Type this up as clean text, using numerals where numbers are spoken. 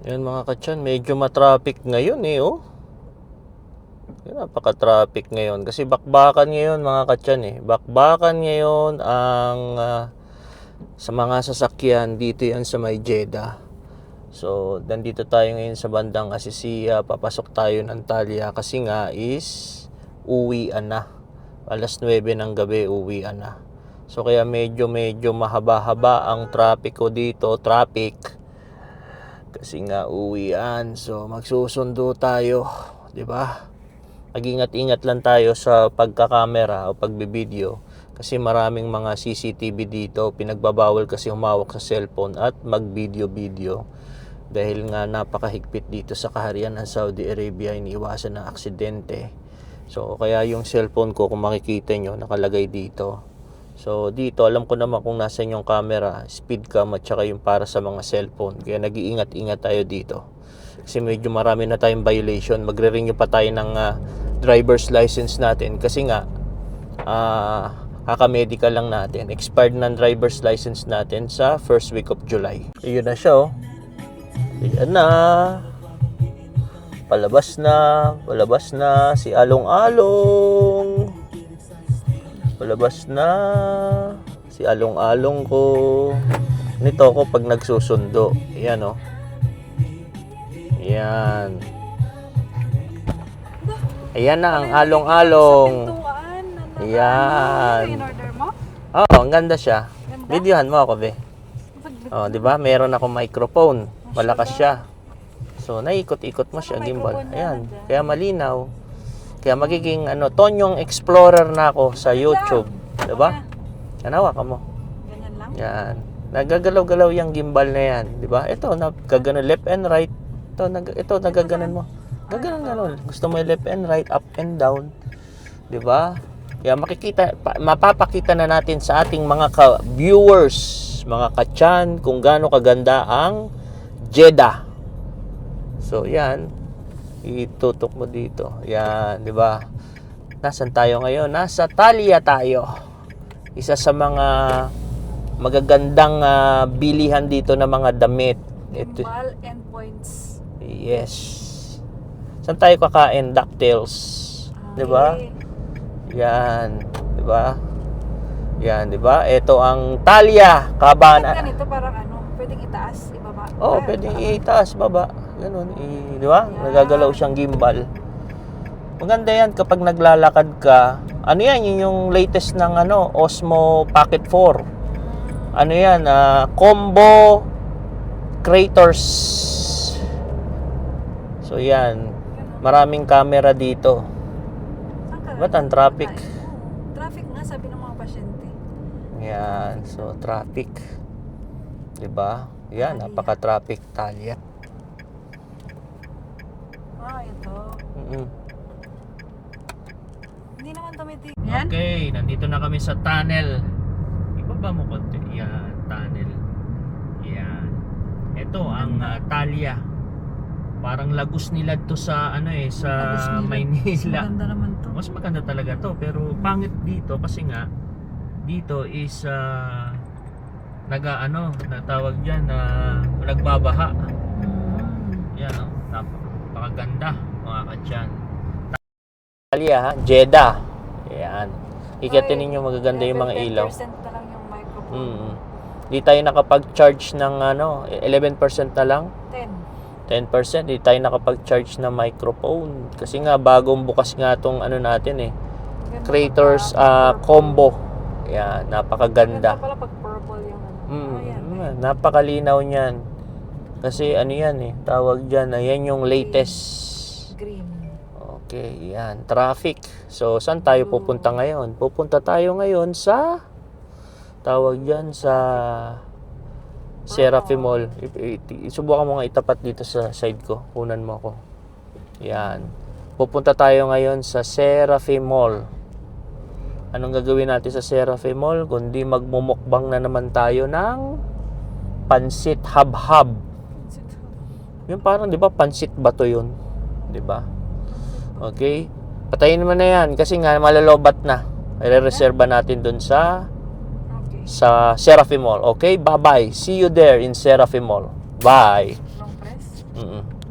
Yan mga katyan, medyo matraffic ngayon oh. Yan, napaka-traffic ngayon. Kasi bakbakan ngayon mga katyan Bakbakan ngayon ang sa mga sasakyan dito yan sa may Jeddah. So, nandito tayo ngayon sa bandang Asisiya. Papasok tayo ng Talia kasi nga is uwian na. Alas 9 ng gabi uwian na. So, kaya medyo mahaba-haba ang traffic ko dito. Kasi nga uwian. So magsusundo tayo, 'di ba? Mag-ingat-ingat lang tayo sa pagkakamera o pagbibideo kasi maraming mga CCTV dito. Pinagbabawal kasi humawak sa cellphone at mag-video dahil nga napakahigpit dito sa kaharian ng Saudi Arabia, iniiwasan ng aksidente. So kaya yung cellphone ko, kung makikita nyo, nakalagay dito. So dito alam ko naman kung nasa yung camera, speed cam at saka yung para sa mga cellphone. Kaya nag-iingat-ingat tayo dito. Kasi medyo marami na tayong violation. Magre-renew pa tayo ng driver's license natin kasi nga kaka-medical lang natin. Expired ng driver's license natin sa first week of July. Ayun na siya Ayan na. Palabas na si Along-along. Palabas na si Along-along ko. Nito ako pag nagsusundo. Ayan Ayan. Ayan na ang Along-along. Ayan. In-order mo? Oh, ang ganda siya. Videohan mo ako, be. Oh, 'di ba? Meron akong microphone. Malakas siya. So, naikot-ikot mo siya, gimbal. Ayan. Kaya malinaw. Kaya magiging Tonyong Explorer na ako sa YouTube. Diba? Kanawa ka mo. Ganyan lang? Yan. Nagagalaw-galaw yung gimbal na yan. Diba? Ito, nagkaganon left and right. Ito nagaganon mo. Gaganon. Gusto mo yung left and right, up and down. Diba? Kaya mapapakita na natin sa ating mga viewers, mga katyan, kung gaano kaganda ang Jeddah. So, yan. Itutok mo dito. Yan, di ba? Nasaan tayo ngayon? Nasa Talia tayo. Isa sa mga magagandang bilihan dito ng mga damit. Gimbal and points. Yes. Saan tayo kakain? DuckTales. Di ba? Yan. Di ba? Yan, di ba? Ito ang Talia. Kaban. Ganito parang pwedeng itaas, ibaba. Oh, pwedeng itaas, baba. Ganun, di ba? Nagagalaw siyang gimbal. Maganda yan kapag naglalakad ka. Ano yan? Yun yung latest ng Osmo Pocket 4. Ano yan? Combo Creators. So yan. Maraming camera dito. Ba't ang traffic? Traffic nga, sabi ng mga pasyente. Yan. So, traffic. Diba? Yan, napaka-traffic Talia. Ito. Hindi naman tumitig. Yan? Okay, nandito na kami sa tunnel. Ibaba mo konti. Yan, tunnel. Yan. Ito ang Talia. Parang Lagos Nilad to sa sa Maynila. Maganda naman to. Mas maganda talaga to, pero pangit dito kasi nga dito is natawag diyan na nagbabaha. Yan, napakaganda mga katyan. Talia, Jeddah. Yan. Ikitin ninyo magaganda yung mga ilaw. 10% na lang yung microphone. Di tayo nakapag-charge ng 11% na lang. 10%. Di tayo nakapag-charge ng microphone. Kasi nga bagong bukas nga tong natin Creators combo. Yan, napakaganda. Ganda pala pag purple yung Napakalinaw niyan. Kasi yan tawag diyan, ayan yung latest green. Okay, yan, traffic. So, saan tayo pupunta ngayon? Pupunta tayo ngayon sa tawag diyan sa Seraphim Mall. Subukan mo nga itapat dito sa side ko. Kunan mo ako. Yan. Pupunta tayo ngayon sa Seraphim Mall. Anong gagawin natin sa Seraphim Mall? Kundi magmumukbang na naman tayo ng pansit hab-hab. Yung parang, di ba, pansit ba to yun? Di ba? Okay? Patayin mo na yan kasi nga malalobat na. I-reserva natin dun sa Seraphim Mall. Okay? Bye-bye. See you there in Seraphim Mall. Bye. Long press. Mm.